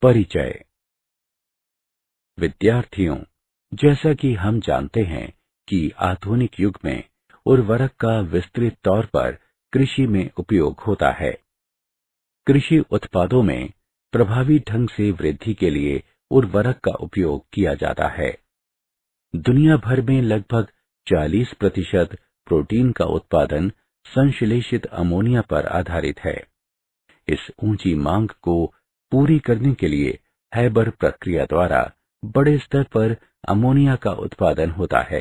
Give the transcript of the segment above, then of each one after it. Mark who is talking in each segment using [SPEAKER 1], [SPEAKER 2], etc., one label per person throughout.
[SPEAKER 1] परिचय। विद्यार्थियों, जैसा कि हम जानते हैं कि आधुनिक युग में उर्वरक का विस्तृत तौर पर कृषि में उपयोग होता है। कृषि उत्पादों में प्रभावी ढंग से वृद्धि के लिए उर्वरक का उपयोग किया जाता है। दुनिया भर में लगभग 40% प्रोटीन का उत्पादन संश्लेषित अमोनिया पर आधारित है। इस ऊंची मांग को पूरी करने के लिए हैबर प्रक्रिया द्वारा बड़े स्तर पर अमोनिया का उत्पादन होता है।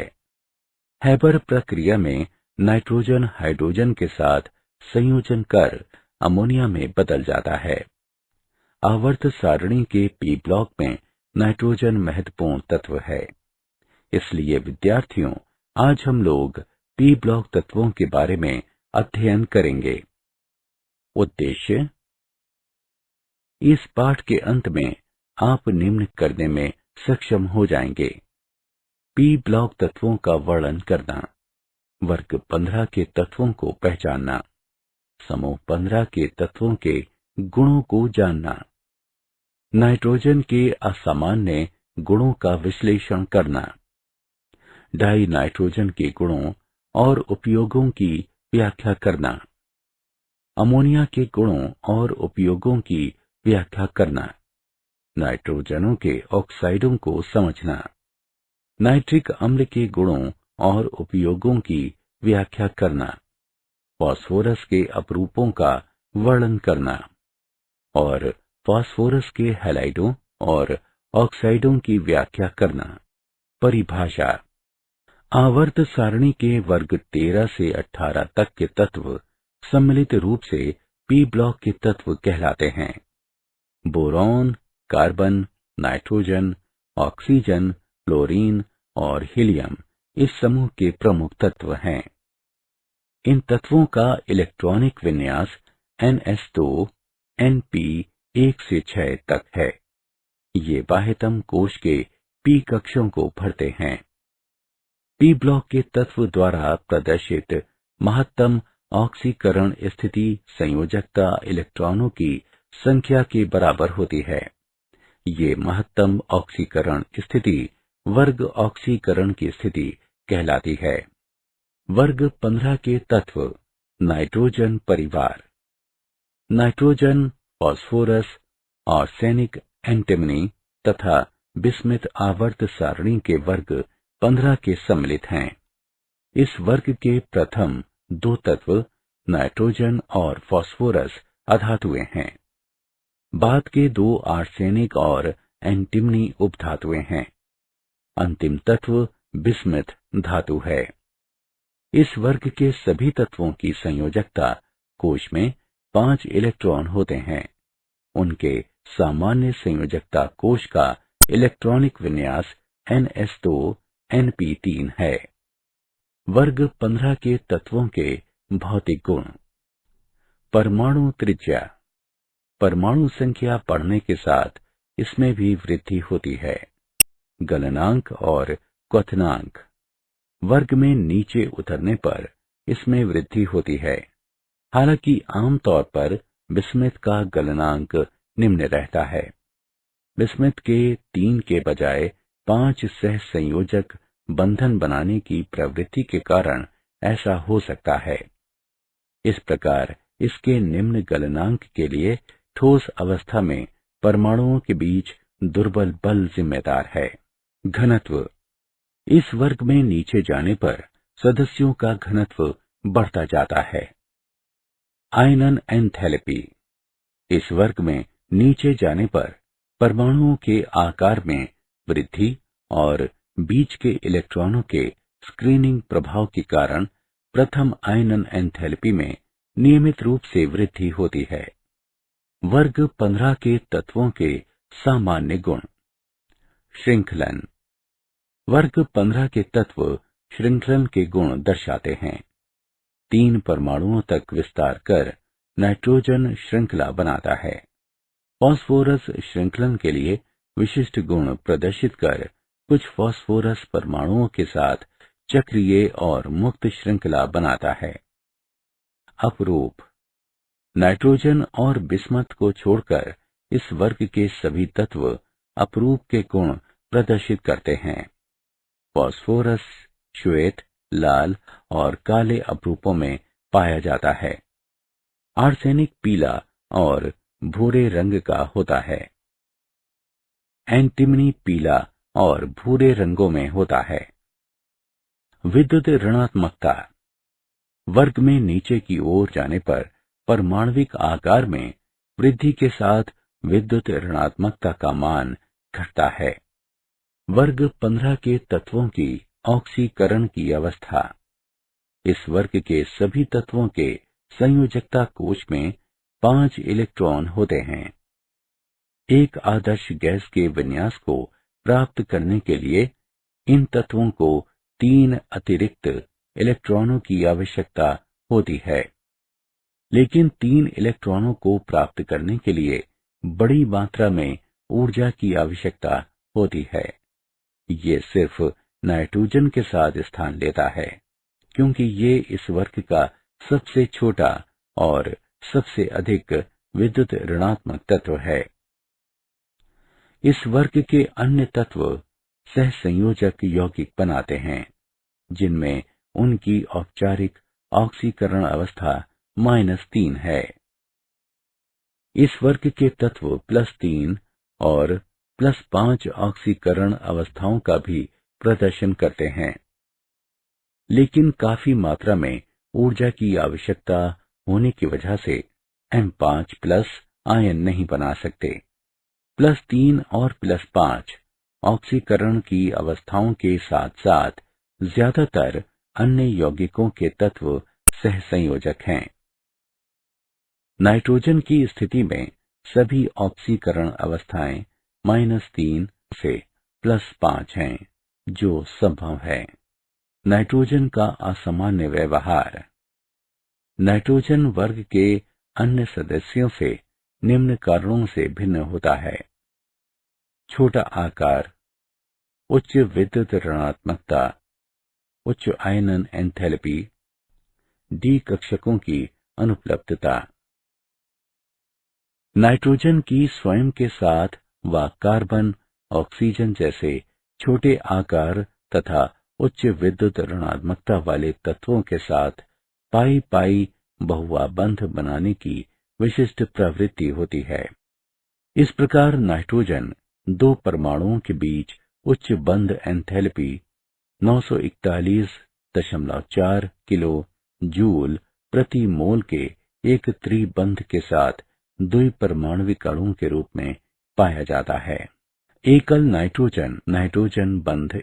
[SPEAKER 1] हैबर प्रक्रिया में नाइट्रोजन हाइड्रोजन के साथ संयोजन कर अमोनिया में बदल जाता है। आवर्त सारणी के पी ब्लॉक में नाइट्रोजन महत्वपूर्ण तत्व है। इसलिए विद्यार्थियों, आज हम लोग पी ब्लॉक तत्वों के बारे में अध्ययन करेंगे। उद्देश्य: इस पाठ के अंत में आप निम्न करने में सक्षम हो जाएंगे। पी ब्लॉक तत्वों का वर्णन करना, वर्ग 15 के तत्वों को पहचानना, समूह 15 के तत्वों के गुणों को जानना, नाइट्रोजन के असामान्य गुणों का विश्लेषण करना, डाई नाइट्रोजन के गुणों और उपयोगों की व्याख्या करना, अमोनिया के गुणों और उपयोगों की व्याख्या करना, नाइट्रोजनों के ऑक्साइडों को समझना, नाइट्रिक अम्ल के गुणों और उपयोगों की व्याख्या करना, फास्फोरस के अपरूपों का वर्णन करना और फास्फोरस के हैलाइडों और ऑक्साइडों की व्याख्या करना। परिभाषा: आवर्त सारणी के वर्ग 13 से 18 तक के तत्व सम्मिलित रूप से पी ब्लॉक के तत्व कहलाते हैं। Boron, carbon, nitrogen, oxygen, chlorine और हीलियम इस समूह के प्रमुख तत्व हैं। इन तत्वों का इलेक्ट्रॉनिक विन्यास ns2 np1 से 6 तक है। ये बाह्यतम कोश के पी कक्षों को भरते हैं। पी ब्लॉक के तत्व द्वारा प्रदर्शित महत्तम ऑक्सीकरण स्थिति संयोजकता इलेक्ट्रॉनों की संख्या के बराबर होती है। ये महत्तम ऑक्सीकरण स्थिति वर्ग ऑक्सीकरण की स्थिति कहलाती है। वर्ग 15 के तत्व नाइट्रोजन परिवार: नाइट्रोजन, फास्फोरस, आर्सेनिक, एंटिमनी तथा बिस्मिथ आवर्त सारणी के वर्ग 15 के सम्मिलित हैं। इस वर्ग के प्रथम दो तत्व नाइट्रोजन और फास्फोरस अधातुएं हैं। बाद के दो आर्सेनिक और एंटिमनी उपधातुएं हैं। अंतिम तत्व बिस्मिथ धातु है। इस वर्ग के सभी तत्वों की संयोजकता कोश में 5 इलेक्ट्रॉन होते हैं। उनके सामान्य संयोजकता कोश का इलेक्ट्रॉनिक विन्यास ns2 np3 है। वर्ग 15 के तत्वों के भौतिक गुण: परमाणु त्रिज्या: परमाणु संख्या बढ़ने के साथ इसमें भी वृद्धि होती है। गलनांक और क्वथनांक: वर्ग में नीचे उतरने पर इसमें वृद्धि होती है। हालांकि आमतौर पर बिस्मिथ का गलनांक निम्न रहता है। बिस्मिथ के 3 के बजाय 5 सहसंयोजक बंधन बनाने की प्रवृत्ति के कारण ऐसा हो सकता है। इस प्रकार इसके निम्न गलनांक के लिए ठोस अवस्था में परमाणुओं के बीच दुर्बल बल जिम्मेदार है। घनत्व: इस वर्ग में नीचे जाने पर सदस्यों का घनत्व बढ़ता जाता है। आयनन एंथैल्पी: इस वर्ग में नीचे जाने पर परमाणुओं के आकार में वृद्धि और बीच के इलेक्ट्रॉनों के स्क्रीनिंग प्रभाव के कारण प्रथम आयनन एंथैल्पी में नियमित रूप से वृद्धि होती है। वर्ग 15 के तत्वों के सामान्य गुण: श्रृंखलन: वर्ग 15 के तत्व श्रृंखलन के गुण दर्शाते हैं। 3 परमाणुओं तक विस्तार कर नाइट्रोजन श्रृंखला बनाता है। फास्फोरस श्रृंखलन के लिए विशिष्ट गुण प्रदर्शित कर कुछ फास्फोरस परमाणुओं के साथ चक्रीय और मुक्त श्रृंखला बनाता है। अपरूप: नाइट्रोजन और बिस्मथ को छोड़कर इस वर्ग के सभी तत्व अपरूप के गुण प्रदर्शित करते हैं। फास्फोरस श्वेत, लाल और काले अपरूपों में पाया जाता है। आर्सेनिक पीला और भूरे रंग का होता है। एंटीमनी पीला और भूरे रंगों में होता है। विद्युत ऋणात्मकता। वर्ग में नीचे की ओर जाने पर परमाणविक आकार में वृद्धि के साथ विद्युत ऋणात्मकता का मान घटता है। वर्ग 15 के तत्वों की ऑक्सीकरण की अवस्था। इस वर्ग के सभी तत्वों के संयोजकता कोश में 5 इलेक्ट्रॉन होते हैं। एक आदर्श गैस के विन्यास को प्राप्त करने के लिए इन तत्वों को 3 अतिरिक्त इलेक्ट्रॉनों की आवश्यकता होती है, लेकिन 3 इलेक्ट्रॉनों को प्राप्त करने के लिए बड़ी मात्रा में ऊर्जा की आवश्यकता होती है। ये सिर्फ नाइट्रोजन के साथ स्थान लेता है, क्योंकि ये इस वर्ग का सबसे छोटा और सबसे अधिक विद्युत ऋणात्मक तत्व है। इस वर्ग के अन्य तत्व सहसंयोजक यौगिक बनाते हैं, जिनमें उनकी औपचारिक ऑक्सीकरण अवस्था -3 है। इस वर्ग के तत्व +3 और +5 ऑक्सीकरण अवस्थाओं का भी प्रदर्शन करते हैं, लेकिन काफी मात्रा में ऊर्जा की आवश्यकता होने की वजह से M5+ आयन नहीं बना सकते। +3 और +5 ऑक्सीकरण की अवस्थाओं के साथ साथ ज्यादातर अन्य यौगिकों के तत्व सहसंयोजक हैं। नाइट्रोजन की स्थिति में सभी ऑक्सीकरण अवस्थाएं -3 से +5 हैं, जो संभव है। नाइट्रोजन का असामान्य व्यवहार। नाइट्रोजन वर्ग के अन्य सदस्यों से निम्न कारणों से भिन्न होता है। छोटा आकार, उच्च विद्युत ऋणात्मकता, उच्च आयनन एंथैल्पी, डी कक्षकों की अनुपलब्धता। नाइट्रोजन की स्वयं के साथ व कार्बन, ऑक्सीजन जैसे छोटे आकार तथा उच्च विद्युत ऋणात्मकता वाले तत्वों के साथ पाई पाई बहुआ बंध बनाने की विशिष्ट प्रवृत्ति होती है। इस प्रकार नाइट्रोजन 2 परमाणुओं के बीच उच्च बंध एंथैल्पी 941.4 किलो जूल प्रति मोल के एक त्रिबंध के साथ द्विपरमाणविक अणुओं के रूप में पाया जाता है। एकल नाइट्रोजन बंध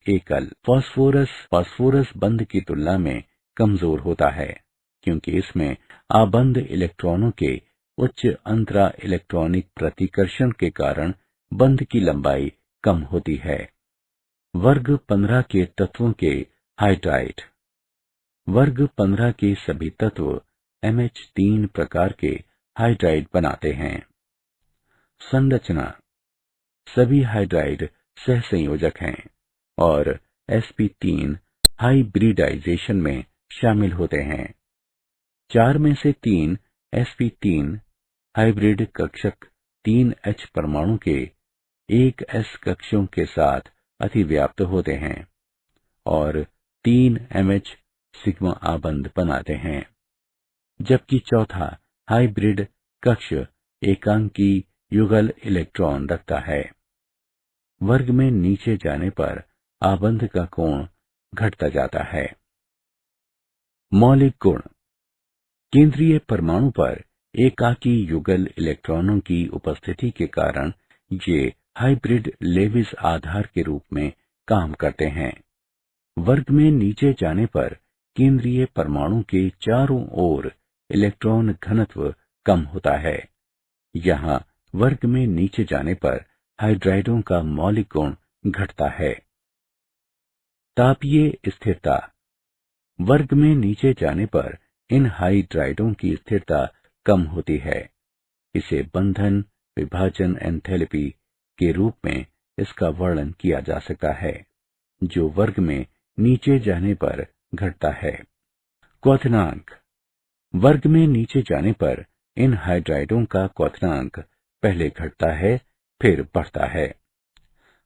[SPEAKER 1] एकल फास्फोरस बंध की तुलना में कमजोर होता है, क्योंकि इसमें आबंध इलेक्ट्रॉनों के उच्च अंतरा इलेक्ट्रॉनिक प्रतिकर्षण के कारण बंध की लंबाई कम होती है। वर्ग 15 के तत्वों के हाइड्राइड। वर्ग 15 के सभी तत्व MH3 प्रकार के हाइड्राइड बनाते हैं। संरचना। सभी हाइड्राइड सहसंयोजक हैं और sp3 हाइब्रिडाइजेशन में शामिल होते हैं। 4 में से 3 sp3 हाइब्रिड कक्षक 3H परमाणु के 1s कक्षों के साथ अतिव्याप्त होते हैं और 3MH सिग्मा आबंध बनाते हैं, जबकि चौथा हाइब्रिड कक्ष एकांकी युगल इलेक्ट्रॉन रखता है। वर्ग में नीचे जाने पर आबंध का कोण घटता जाता है। मौलिक गुण। केंद्रीय परमाणु पर एकाकी युगल इलेक्ट्रॉनों की उपस्थिति के कारण ये हाइब्रिड लेविस आधार के रूप में काम करते हैं। वर्ग में नीचे जाने पर केंद्रीय परमाणु के चारों ओर इलेक्ट्रॉन घनत्व कम होता है। यहाँ वर्ग में नीचे जाने पर हाइड्राइडों का मौलिक गुण घटता है। तापीय स्थिरता। वर्ग में नीचे जाने पर इन हाइड्राइडों की स्थिरता कम होती है। इसे बंधन विभाजन एंथैल्पी के रूप में इसका वर्णन किया जा सकता है, जो वर्ग में नीचे जाने पर घटता है। क्वथनांक। वर्ग में नीचे जाने पर इन हाइड्राइडों का क्वथनांक पहले घटता है फिर बढ़ता है।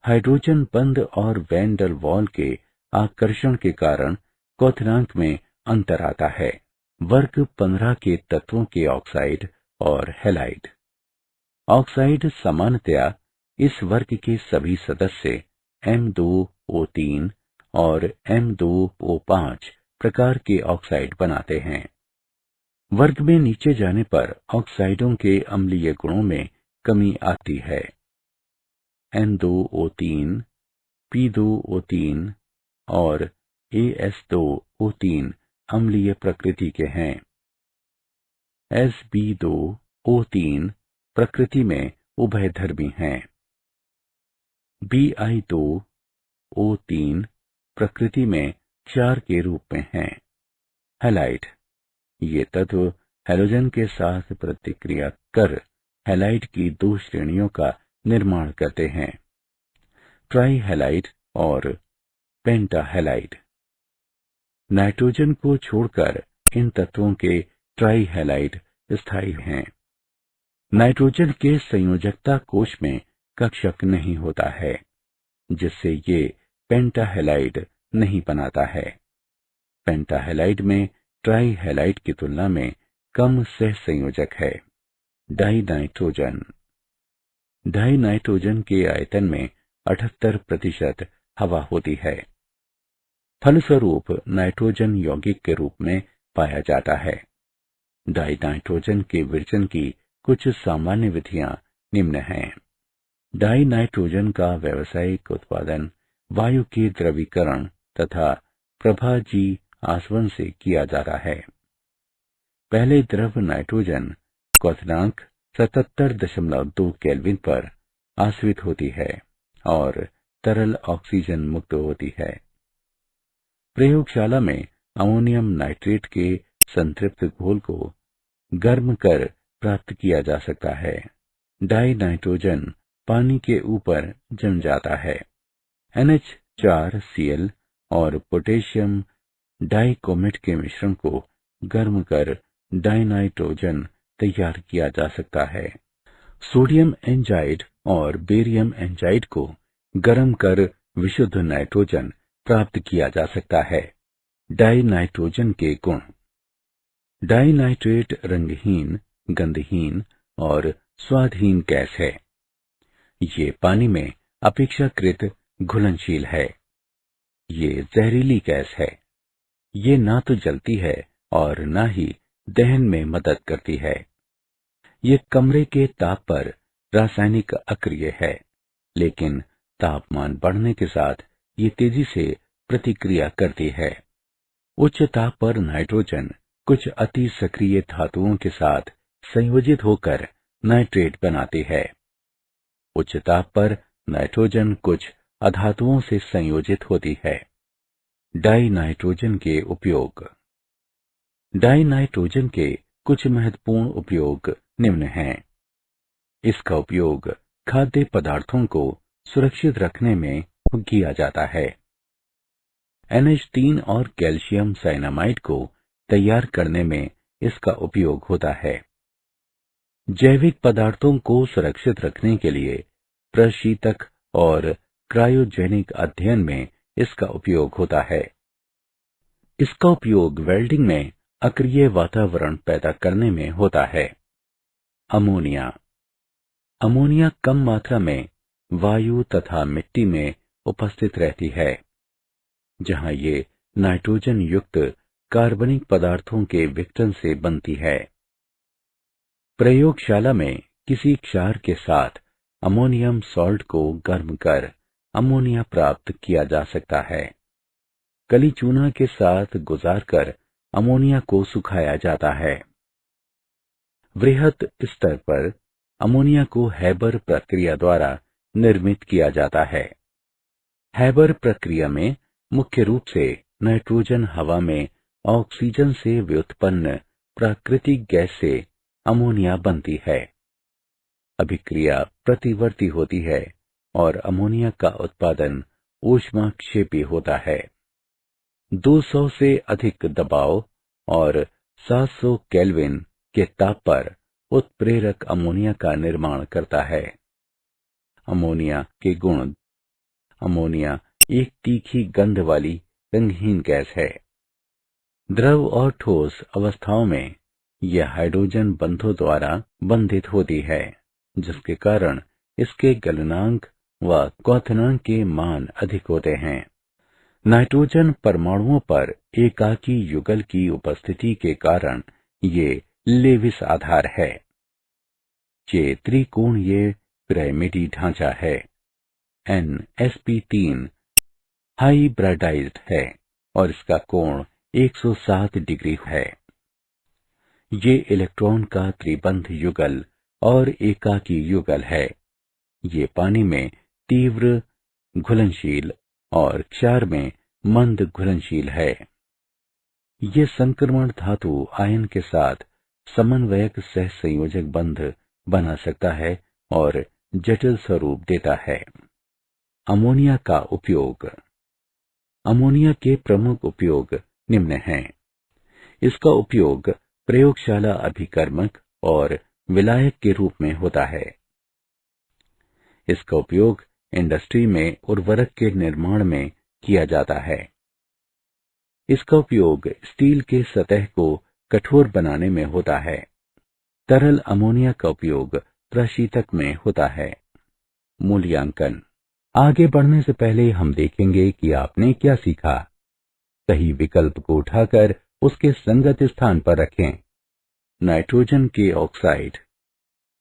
[SPEAKER 1] हाइड्रोजन बंध और वैन डर वाल के आकर्षण के कारण क्वथनांक में अंतर आता है। वर्ग 15 के तत्वों के ऑक्साइड और हैलाइड। ऑक्साइड सामान्यतया इस वर्ग के सभी सदस्य M2O3 और M2O5 प्रकार के ऑक्साइड बनाते हैं। वर्ग में नीचे जाने पर ऑक्साइडों के अम्लीय गुणों में कमी आती है। N2O3, P2O3 और AS2O3 अम्लीय प्रकृति के हैं। Sb2O3 प्रकृति में उभयधर्मी हैं। Bi2O3 प्रकृति में क्षार के रूप में हैं। हैलाइड। ये तत्व हैलोजन के साथ प्रतिक्रिया कर हैलाइड की दो श्रेणियों का निर्माण करते हैं, ट्राईहैलाइड और पेंटाहैलाइड। नाइट्रोजन को छोड़कर इन तत्वों के ट्राईहैलाइड स्थायी हैं। नाइट्रोजन के संयोजकता कोश में कक्षक नहीं होता है, जिससे ये पेंटाहैलाइड नहीं बनाता है। पेंटाहैलाइड में ट्राईहैलाइड की तुलना में कम सहसंयोजक है। डाइनाइट्रोजन। डाइनाइट्रोजन के आयतन में 78% हवा होती है। फलस्वरूप नाइट्रोजन यौगिक के रूप में पाया जाता है। डाइनाइट्रोजन के विरचन की कुछ सामान्य विधियां निम्न हैं। डाइनाइट्रोजन का व्यावसायिक उत्पादन वायु के द्रवीकरण तथा प्रभाजी आसवन से किया जाता है। पहले द्रव नाइट्रोजन क्वथनांक 77.2 केल्विन पर आश्रित होती है और तरल ऑक्सीजन मुक्त होती है। प्रयोगशाला में अमोनियम नाइट्रेट के संतृप्त घोल को गर्म कर प्राप्त किया जा सकता है। डाइनाइट्रोजन पानी के ऊपर जम जाता है। NH4Cl और पोटेशियम डाइक्रोमेट के मिश्रण को गर्म कर डाइनाइट्रोजन तैयार किया जा सकता है। सोडियम एंजाइड और बेरियम एंजाइड को गर्म कर विशुद्ध नाइट्रोजन प्राप्त किया जा सकता है। डाइनाइट्रोजन के गुण। डाइनाइट्रेट रंगहीन, गंधहीन और स्वादहीन गैस है। ये पानी में अपेक्षाकृत घुलनशील है। ये जहरीली गैस है। ये ना तो जलती है और ना ही दहन में मदद करती है। ये कमरे के ताप पर रासायनिक अक्रिय है, लेकिन तापमान बढ़ने के साथ ये तेजी से प्रतिक्रिया करती है। उच्च ताप पर नाइट्रोजन कुछ अति सक्रिय धातुओं के साथ संयोजित होकर नाइट्रेट बनाती है। उच्च ताप पर नाइट्रोजन कुछ अधातुओं से संयोजित होती है। डाइनाइट्रोजन के उपयोग। डाइनाइट्रोजन के कुछ महत्वपूर्ण उपयोग निम्न हैं। इसका उपयोग खाद्य पदार्थों को सुरक्षित रखने में किया जाता है। NH3 और कैल्शियम साइनामाइड को तैयार करने में इसका उपयोग होता है। जैविक पदार्थों को सुरक्षित रखने के लिए प्रशीतक और क्रायोजेनिक अध्ययन में इसका उपयोग होता है। इसका उपयोग वेल्डिंग में अक्रिय वातावरण पैदा करने में होता है। अमोनिया। अमोनिया कम मात्रा में वायु तथा मिट्टी में उपस्थित रहती है, जहां ये नाइट्रोजन युक्त कार्बनिक पदार्थों के विघटन से बनती है। प्रयोगशाला में किसी क्षार के साथ अमोनियम सॉल्ट को गर्म कर अमोनिया प्राप्त किया जा सकता है। कली चूना के साथ गुजारकर अमोनिया को सुखाया जाता है। वृहत स्तर पर अमोनिया को हैबर प्रक्रिया द्वारा निर्मित किया जाता है। हैबर प्रक्रिया में मुख्य रूप से नाइट्रोजन हवा में ऑक्सीजन से व्युत्पन्न प्राकृतिक गैस से अमोनिया बनती है। अभिक्रिया प्रतिवर्ती होती है और अमोनिया का उत्पादन ऊष्माक्षेपी होता है। 200 से अधिक दबाव और 700 केल्विन के ताप पर उत्प्रेरक अमोनिया का निर्माण करता है। अमोनिया के गुण। अमोनिया एक तीखी गंध वाली रंगहीन गैस है। द्रव और ठोस अवस्थाओं में यह हाइड्रोजन बंधों द्वारा बंधित होती है, जिसके कारण इसके गलनांक व क्वथनांक के मान अधिक होते हैं। नाइट्रोजन परमाणुओं पर एकाकी युगल की उपस्थिति के कारण ये लेविस आधार है। ये त्रिकोणीय पिरामिडी ढांचा है। sp3 हाइब्रिडाइज्ड है और इसका कोण 107 डिग्री है। ये इलेक्ट्रॉन का त्रिबंध युगल और एकाकी युगल है। ये पानी में तीव्र घुलनशील और क्षार में मंद घुलनशील है। ये संक्रमण धातु आयन के साथ समन्वयक सहसंयोजक बंध बना सकता है और जटिल स्वरूप देता है। अमोनिया का उपयोग। अमोनिया के प्रमुख उपयोग निम्न हैं। इसका उपयोग प्रयोगशाला अभिकर्मक और विलायक के रूप में होता है। इसका उपयोग इंडस्ट्री में उर्वरक के निर्माण में किया जाता है। इसका उपयोग स्टील के सतह को कठोर बनाने में होता है। तरल अमोनिया का उपयोग प्रशीतक में होता है। मूल्यांकन। आगे बढ़ने से पहले हम देखेंगे कि आपने क्या सीखा। सही विकल्प को उठाकर उसके संगत स्थान पर रखें। नाइट्रोजन के ऑक्साइड।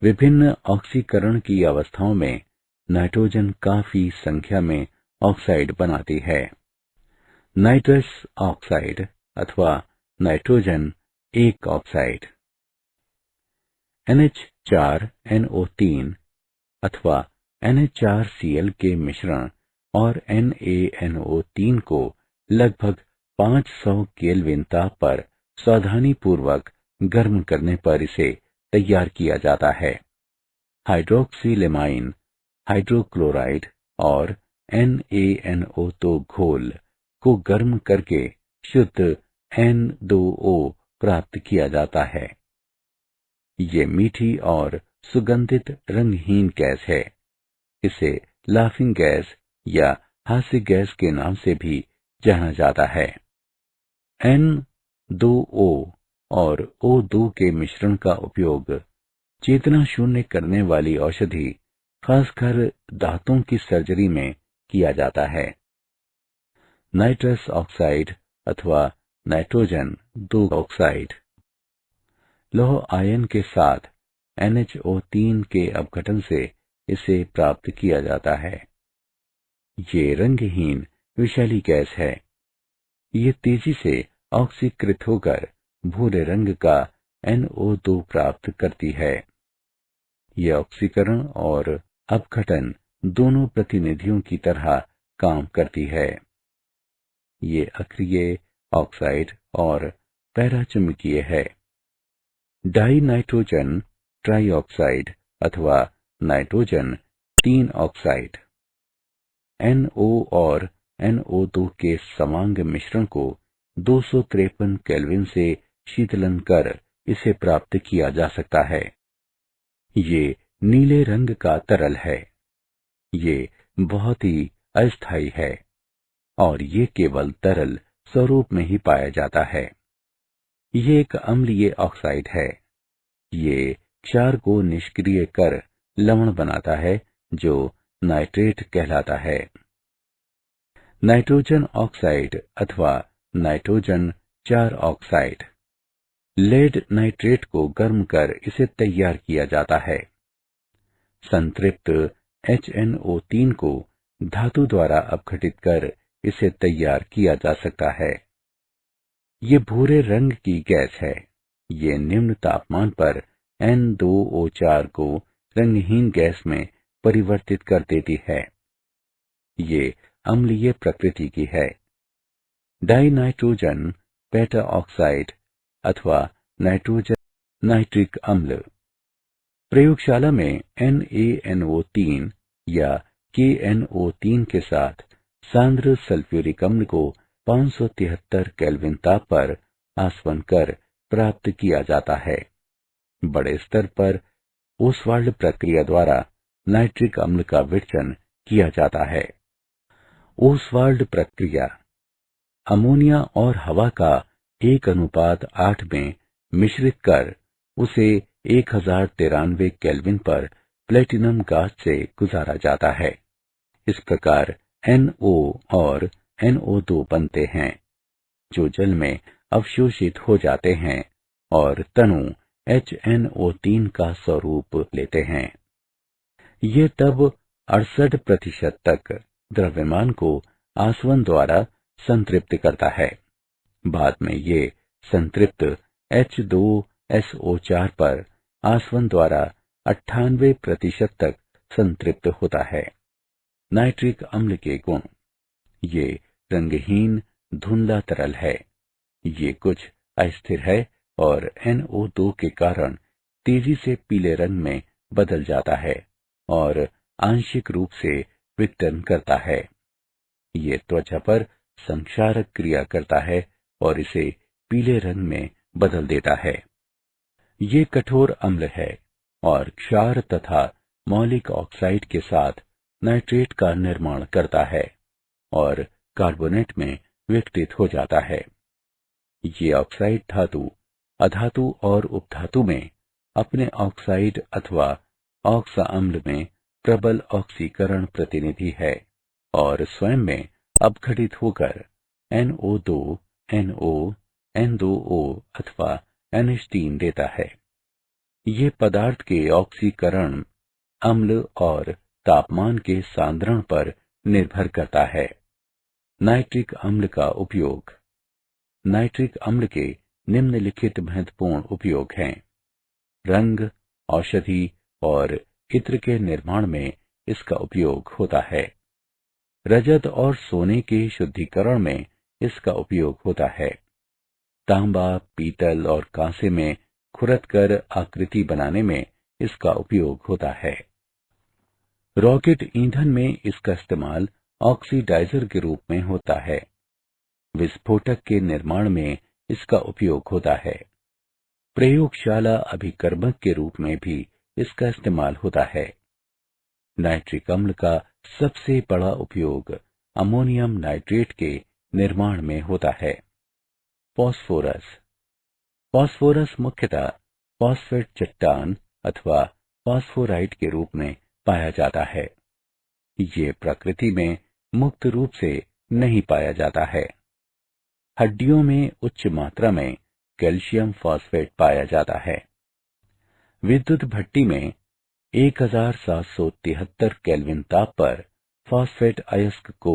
[SPEAKER 1] विभिन्न ऑक्सीकरण की अवस्थाओं में नाइट्रोजन काफी संख्या में ऑक्साइड बनाती है। नाइट्रस ऑक्साइड अथवा नाइट्रोजन एक ऑक्साइड। NH4NO3 अथवा NH4Cl के मिश्रण और NaNO3 को लगभग 500 केल्विन ताप पर सावधानी पूर्वक गर्म करने पर इसे तैयार किया जाता है। हाइड्रोक्सिलेमाइन, हाइड्रोक्लोराइड और NaNO2 घोल को गर्म करके शुद्ध N2O प्राप्त किया जाता है। ये मीठी और सुगंधित रंगहीन गैस है। इसे लाफिंग गैस या हास्य गैस के नाम से भी जाना जाता है। N2O और O2 के मिश्रण का उपयोग चेतना शून्य करने वाली औषधि, खासकर दांतों की सर्जरी में किया जाता है। नाइट्रस ऑक्साइड अथवा नाइट्रोजन 2 ऑक्साइड। लौह आयन के साथ NHO3 के अपघटन से इसे प्राप्त किया जाता है। ये रंगहीन विषैली गैस है। ये तेजी से ऑक्सीकृत होकर भूरे रंग का NO2 प्राप्त करती है। यह ऑक्सीकरण और अपघटन दोनों प्रतिनिधियों की तरह काम करती है। ये अक्रिय, ऑक्साइड और पैराचुंबकीय है। डाई नाइट्रोजन ट्राइऑक्साइड अथवा नाइट्रोजन 3 ऑक्साइड। NO और NO2 के समांग मिश्रण को 253 केल्विन से शीतलन कर इसे प्राप्त किया जा सकता है। ये नीले रंग का तरल है। ये बहुत ही अस्थायी है और ये केवल तरल स्वरूप में ही पाया जाता है। ये एक अम्लीय ऑक्साइड है। ये क्षार को निष्क्रिय कर लवण बनाता है जो नाइट्रेट कहलाता है। नाइट्रोजन ऑक्साइड अथवा नाइट्रोजन 4 ऑक्साइड। लेड नाइट्रेट को गर्म कर इसे तैयार किया जाता है। संतृप्त HNO3 को धातु द्वारा अपघटित कर इसे तैयार किया जा सकता है। ये भूरे रंग की गैस है। ये निम्न तापमान पर N2O4 को रंगहीन गैस में परिवर्तित कर देती है। ये अम्लीय प्रकृति की है। डाइनाइट्रोजन पेटा ऑक्साइड अथवा नाइट्रोजन नाइट्रिक अम्ल। प्रयोगशाला में NaNO3 या KNO3 के साथ सांद्र सल्फ्यूरिक अम्ल को 573 केल्विन ताप पर आसवन कर प्राप्त किया जाता है। बड़े स्तर पर ओसवाल्ड प्रक्रिया द्वारा नाइट्रिक अम्ल का विघटन किया जाता है। ओसवाल्ड प्रक्रिया अमोनिया और हवा का 1:8 में मिश्रित कर उसे 1093 केल्विन पर प्लेटिनम गाज से गुजारा जाता है। इस प्रकार NO और NO2 बनते हैं, जो जल में अवशोषित हो जाते हैं और तनु HNO3 का स्वरूप लेते हैं। ये तब 68% तक द्रव्यमान को आसवन द्वारा संतृप्त करता है। बाद में ये संतृप्त H2SO4 पर आसवन द्वारा 98% तक संतृप्त होता है। नाइट्रिक अम्ल के गुण: ये रंगहीन धुंधला तरल है, ये कुछ अस्थिर है और NO2 के कारण तेजी से पीले रंग में बदल जाता है और आंशिक रूप से विघटन करता है। ये त्वचा पर संक्षारक क्रिया करता है और इसे पीले रंग में बदल देता है। ये कठोर अम्ल है और क्षार तथा मौलिक ऑक्साइड के साथ नाइट्रेट का निर्माण करता है और कार्बोनेट में विघटित हो जाता है। ये ऑक्साइड धातु, अधातु और उपधातु में अपने ऑक्साइड अथवा ऑक्सा अम्ल में प्रबल ऑक्सीकरण प्रतिनिधि है और स्वयं में अपघटित होकर NO2, NO, N2O अथवा NH3 देता है। ये पदार्थ के ऑक्सीकरण अम्ल और तापमान के सांद्रण पर निर्भर करता है। नाइट्रिक अम्ल का उपयोग: नाइट्रिक अम्ल के निम्नलिखित महत्वपूर्ण उपयोग हैं। रंग, औषधि और इत्र के निर्माण में इसका उपयोग होता है। रजत और सोने के शुद्धिकरण में इसका उपयोग होता है। तांबा, पीतल और कांसे में खुरद कर आकृति बनाने में इसका उपयोग होता है। रॉकेट ईंधन में इसका इस्तेमाल ऑक्सीडाइजर के रूप में होता है। विस्फोटक के निर्माण में इसका उपयोग होता है। प्रयोगशाला अभिकर्मक के रूप में भी इसका इस्तेमाल होता है। नाइट्रिक अम्ल का सबसे बड़ा उपयोग अमोनियम नाइट्रेट के निर्माण में होता है। फास्फोरस: फास्फोरस मुख्यतः फास्फेट चट्टान अथवा फास्फोराइट के रूप में पाया जाता है। ये प्रकृति में मुक्त रूप से नहीं पाया जाता है। हड्डियों में उच्च मात्रा में कैल्शियम फॉस्फेट पाया जाता है। विद्युत भट्टी में 1773 केल्विन ताप पर फॉस्फेट अयस्क को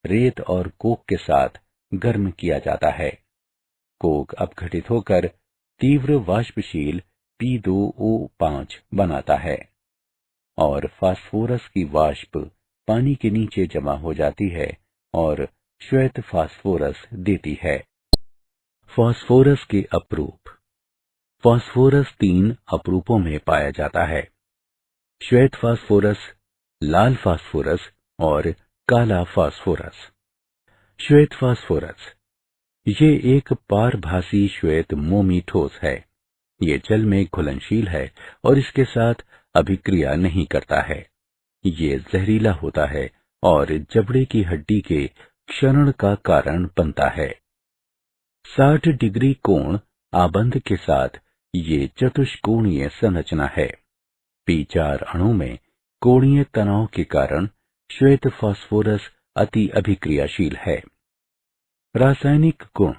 [SPEAKER 1] रेत और कोक के साथ गर्म किया जाता है। कोक अपघटित होकर तीव्र वाष्पशील P2O5 बनाता है और फास्फोरस की वाष्प पानी के नीचे जमा हो जाती है और श्वेत फास्फोरस देती है। फास्फोरस के अपरूप: फास्फोरस 3 अपरूपों में पाया जाता है: श्वेत फास्फोरस, लाल फास्फोरस और काला फास्फोरस। श्वेत फास्फोरस: ये एक पारभासी श्वेत मोमी ठोस है। ये जल में घुलनशील है और इसके साथ अभिक्रिया नहीं करता है। ये जहरीला होता है और जबड़े की हड्डी के क्षरण का कारण बनता है। 60 डिग्री कोण आबंध के साथ ये चतुष्कोणीय संरचना है। P4 अणु में कोणीय तनाव के कारण श्वेत फास्फोरस अति अभिक्रियाशील है। रासायनिक गुण: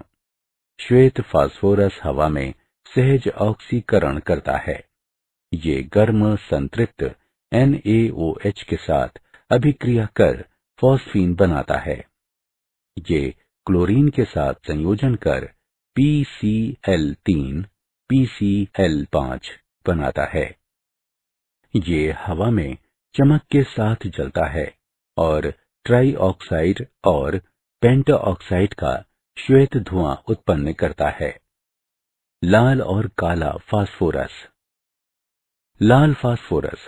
[SPEAKER 1] श्वेत फास्फोरस हवा में सहज ऑक्सीकरण करता है। ये गर्म संतृप्त NaOH के साथ अभिक्रिया कर फॉस्फीन बनाता है। ये क्लोरीन के साथ संयोजन कर PCl3 PCl5 बनाता है। ये हवा में चमक के साथ जलता है और ट्राई ऑक्साइड और पेंटा ऑक्साइड का श्वेत धुआं उत्पन्न करता है। लाल और काला फास्फोरस: लाल फास्फोरस: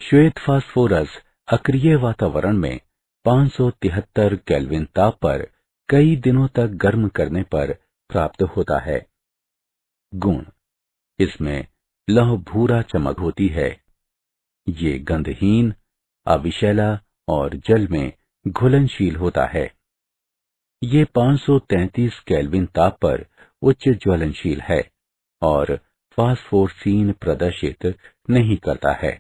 [SPEAKER 1] श्वेत फास्फोरस अक्रिय वातावरण में 573 केल्विन ताप पर कई दिनों तक गर्म करने पर प्राप्त होता है। गुण: इसमें लौह भूरा चमक होती है। ये गंधहीन, अविशैला और जल में घुलनशील होता है। ये 533 केल्विन ताप पर उच्च ज्वलनशील है और फास्फोरसीन प्रदर्शित नहीं करता है।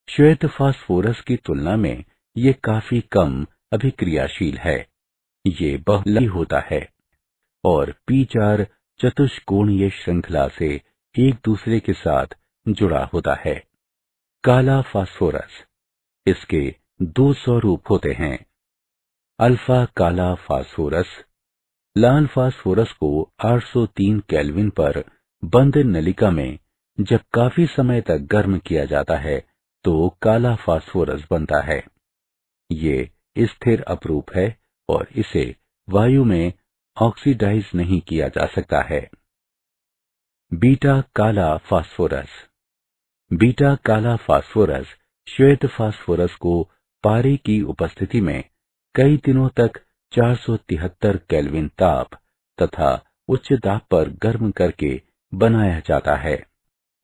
[SPEAKER 1] श्वेत फास्फोरस की तुलना में ये काफी कम अभिक्रियाशील है। ये बहुलकी होता है और P4 चतुष्कोणीय श्रृंखला से एक दूसरे के साथ जुड़ा होता है। काला फास्फोरस, इसके दो स्वरूप होते हैं। अल्फा काला फास्फोरस। लाल फास्फोरस को 803 केल्विन पर बंद नलिका में जब काफी समय तक गर्म किया जाता है तो काला फास्फोरस बनता है। ये स्थिर अपरूप है और इसे वायु में ऑक्सीडाइज नहीं किया जा सकता है। बीटा काला फास्फोरस। बीटा काला फास्फोरस श्वेत फास्फोरस को पारे की उपस्थिति में कई दिनों तक 473 केल्विन ताप तथा उच्च दाब पर गर्म करके बनाया जाता है।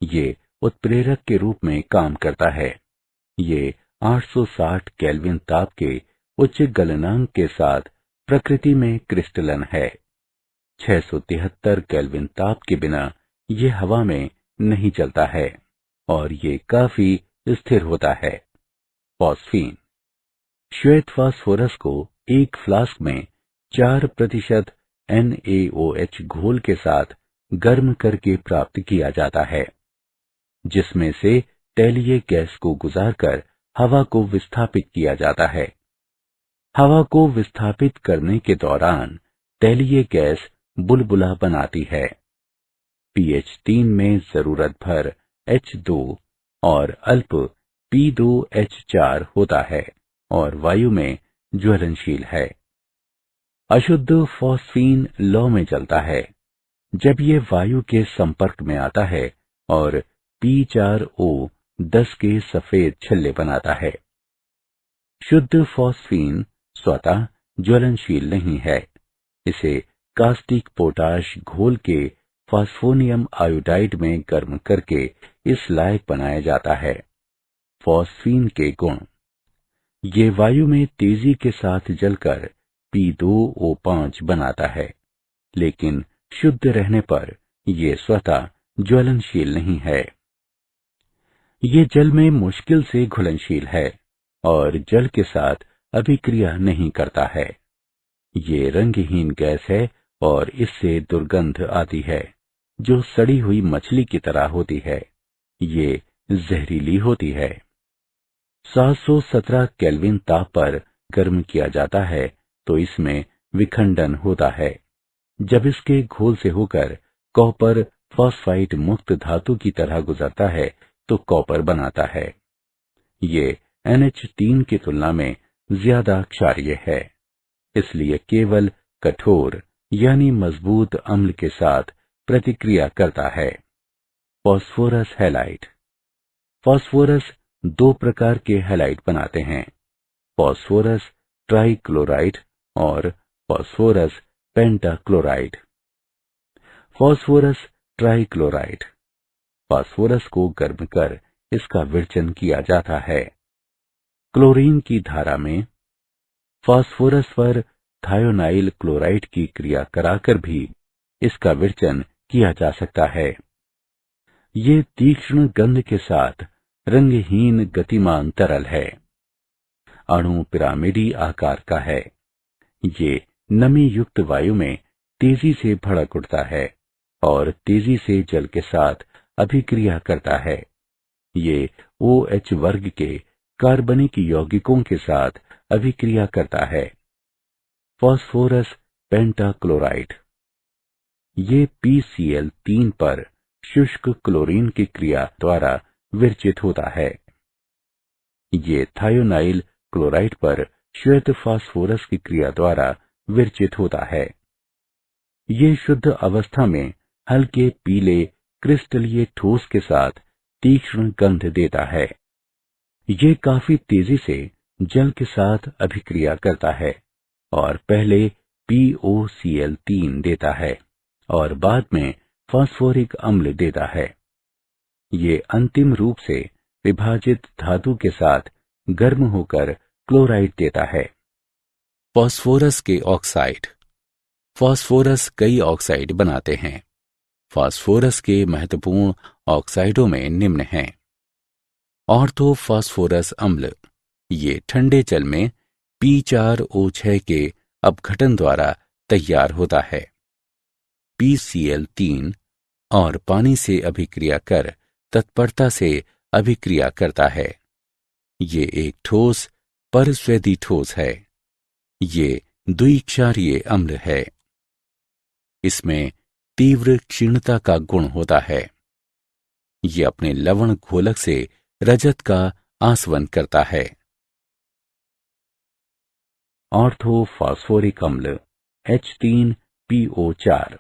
[SPEAKER 1] ये उत्प्रेरक के रूप में काम करता है। ये 860 केल्विन ताप के उच्च गलनांक के साथ प्रकृति में क्रिस्टलन है। 673 केल्विन ताप के बिना ये हवा में नहीं चलता है और ये काफी स्थिर होता है। फॉस्फीन। श्वेत फास्फोरस को एक फ्लास्क में 4% NaOH घोल के साथ गर्म करके प्राप्त किया जाता है, जिसमें से तैलीय गैस को गुजारकर हवा को विस्थापित किया जाता है। हवा को विस्थापित करने के दौरान तैलीय गैस बुलबुला बनाती है। pH 3 में जरूरत भर H2 और अल्प P2H4 होता है और वायु में ज्वलनशील है। अशुद्ध फॉस्फीन लौ में जलता है जब ये वायु के संपर्क में आता है और P4O10 के सफेद छल्ले बनाता है। शुद्ध फॉस्फीन स्वतः ज्वलनशील नहीं है। इसे कास्टिक पोटाश घोल के फास्फोनियम आयोडाइड में गर्म करके इस लायक बनाया जाता है। फॉस्फीन के गुण। ये वायु में तेजी के साथ जलकर P2O5 बनाता है, लेकिन शुद्ध रहने पर ये स्वतः ज्वलनशील नहीं है। ये जल में मुश्किल से घुलनशील है और जल के साथ अभिक्रिया नहीं करता है। ये रंगहीन गैस है और इससे दुर्गंध आती है जो सड़ी हुई मछली की तरह होती है। ये जहरीली होती है। 717 केल्विन ताप पर गर्म किया जाता है तो इसमें विखंडन होता है। जब इसके घोल से होकर कॉपर फॉस्फाइड मुक्त धातु की तरह गुजरता है तो कॉपर बनाता है। ये NH3 की तुलना में ज्यादा क्षारीय है, इसलिए केवल कठोर यानी मजबूत अम्ल के साथ प्रतिक्रिया करता है। Phosphorus halide. फॉस्फोरस दो प्रकार के हैलाइड बनाते हैं, फॉस्फोरस ट्राइक्लोराइड और phosphorus pentachloride. Phosphorus trichloride. Phosphorus को गर्म कर इसका विरचन किया जाता है। क्लोरीन की धारा में फॉस्फोरस पर थायोनाइल क्लोराइड की क्रिया कराकर भी इसका विरचन किया जा सकता है। ये तीक्ष्ण गंध के साथ रंगहीन गतिमान तरल है। अणु पिरामिडी आकार का है। ये नमी युक्त वायु में तेजी से भड़क उठता है और तेजी से जल के साथ अभिक्रिया करता है। ये OH वर्ग के कार्बनिक यौगिकों के साथ अभिक्रिया करता है। Phosphorus pentachloride. ये PCl3 पर शुष्क क्लोरीन की क्रिया द्वारा विरचित होता है। ये थायोनाइल क्लोराइड पर श्वेत फास्फोरस की क्रिया द्वारा विरचित होता है। ये शुद्ध अवस्था में हल्के पीले क्रिस्टलीय ठोस के साथ तीक्ष्ण गंध देता है। ये काफी तेजी से जल के साथ अभिक्रिया करता है और पहले POCl3 देता है और बाद में फास्फोरिक अम्ल देता है। ये अंतिम रूप से विभाजित धातु के साथ गर्म होकर क्लोराइड देता है। फास्फोरस के ऑक्साइड। फास्फोरस कई ऑक्साइड बनाते हैं। फास्फोरस के महत्वपूर्ण ऑक्साइडों में निम्न हैं। ऑर्थोफॉस्फोरस अम्ल, ये ठंडे जल में P4O6 के अपघटन द्वारा तैयार होता है। PCl3 और पानी से अभिक्रिया कर तत्परता से अभिक्रिया करता है। ये एक ठोस परस्वैदी ठोस है। ये द्विक्षारीय अम्ल है। इसमें तीव्र क्षीणता का गुण होता है। ये अपने लवण घोलक से रजत का आसवन करता है। ऑर्थोफॉस्फोरिक अम्ल H3PO4,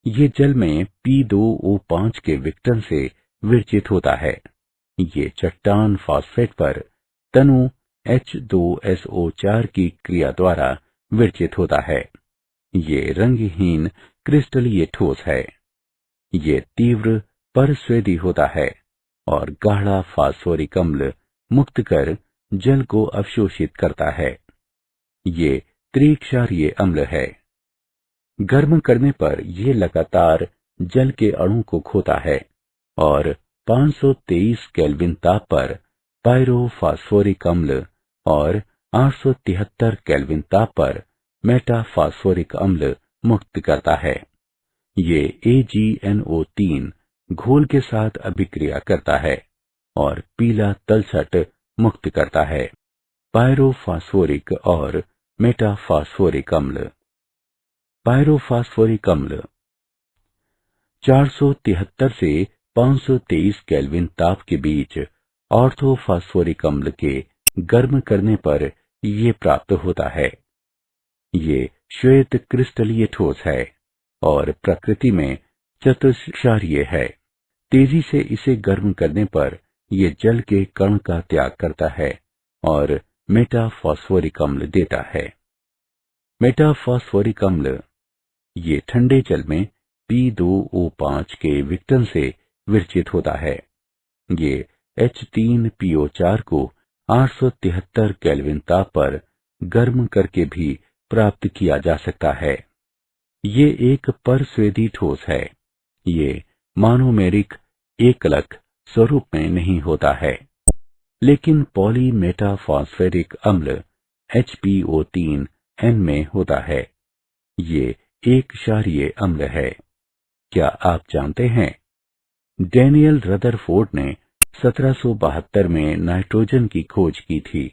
[SPEAKER 1] ये जल में P2O5 के विघटन से विरचित होता है। ये चट्टान फॉस्फेट पर तनु H2SO4 की क्रिया द्वारा विरचित होता है। ये रंगहीन क्रिस्टलीय ठोस है। ये तीव्र परस्वैदी होता है और गाढ़ा फास्फोरिक अम्ल मुक्त कर जल को अवशोषित करता है। ये त्रिक्षारीय अम्ल है। गर्म करने पर यह लगातार जल के अणु को खोता है और 523 केल्विन ताप पर पायरोफॉस्फोरिक अम्ल और 873 केल्विन ताप पर मेटाफॉस्फोरिक अम्ल मुक्त करता है। ये AgNO3 घोल के साथ अभिक्रिया करता है और पीला तलछट मुक्त करता है। पायरोफॉस्फोरिक और मेटाफॉस्फोरिक अम्ल। पायरोफॉस्फोरिक अम्ल 473 से 523 केल्विन ताप के बीच ऑर्थोफॉस्फोरिक अम्ल के गर्म करने पर ये प्राप्त होता है। ये श्वेत क्रिस्टलीय ठोस है और प्रकृति में चतुष्क्षारीय है। तेजी से इसे गर्म करने पर यह जल के कण का त्याग करता है और मेटाफॉस्फोरिक अम्ल देता है। मेटाफॉस्फोरिक अम्ल, ये ठंडे जल में P2O5 के विघटन से विरचित होता है। ये H3PO4 को 873 केल्विन ताप पर गर्म करके भी प्राप्त किया जा सकता है। ये एक परस्वैदी ठोस है। ये मोनोमेरिक एकलक स्वरूप में नहीं होता है, लेकिन पॉलीमेटाफॉस्फेरिक अम्ल HPO3N में होता है। ये एक क्षारीय अम्ल है। क्या आप जानते हैं, डैनियल रदरफोर्ड ने 1772 में नाइट्रोजन की खोज की थी।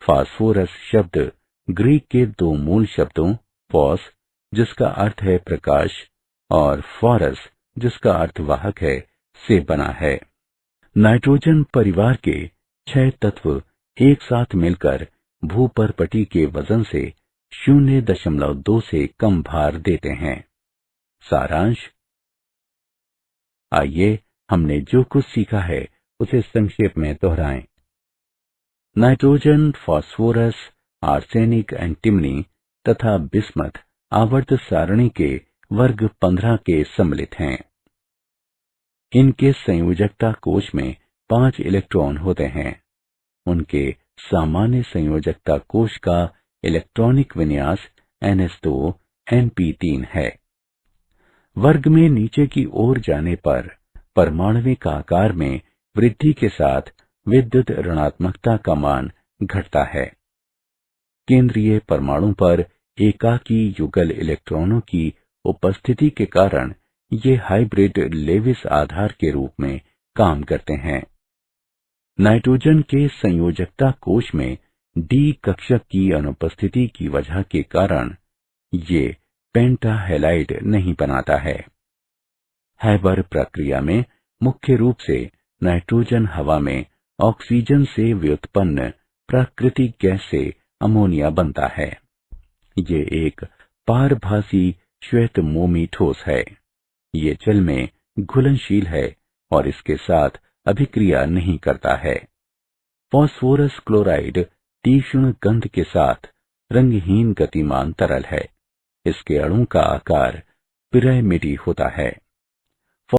[SPEAKER 1] फास्फोरस शब्द ग्रीक के दो मूल शब्दों फॉस, जिसका अर्थ है प्रकाश, और फॉरस, जिसका अर्थ वाहक है, से बना है। नाइट्रोजन परिवार के 6 तत्व एक साथ मिलकर भूपर्पटी के वजन से 0.2 से कम भार देते हैं। सारांश। आइए हमने जो कुछ सीखा है उसे संक्षेप में दोहराएं। नाइट्रोजन, फास्फोरस, आर्सेनिक, एंटीमनी तथा बिस्मथ आवर्त सारणी के वर्ग 15 के सम्मिलित हैं। इनके संयोजकता कोश में 5 इलेक्ट्रॉन होते हैं। उनके सामान्य संयोजकता कोश का इलेक्ट्रॉनिक विन्यास NS2 Np3 है। वर्ग में नीचे की ओर जाने पर परमाणविक आकार में वृद्धि के साथ विद्युत ऋणात्मकता का मान घटता है। केंद्रीय परमाणु पर एकाकी युगल इलेक्ट्रॉनों की उपस्थिति के कारण ये हाइब्रिड लेविस आधार के रूप में काम करते हैं। नाइट्रोजन के संयोजकता कोश में D कक्षक की अनुपस्थिति की वजह के कारण ये पेंटाहेलाइड नहीं बनाता है। हैबर प्रक्रिया में मुख्य रूप से नाइट्रोजन हवा में ऑक्सीजन से व्युत्पन्न प्राकृतिक गैस से अमोनिया बनता है। ये एक पारभासी श्वेत मोमी ठोस है। ये जल में घुलनशील है और इसके साथ अभिक्रिया नहीं करता है। फास्फोरस क्लोराइड तीक्ष्ण गंध के साथ रंगहीन गतिमान तरल है। इसके अणु का आकार पिरामिडी होता है।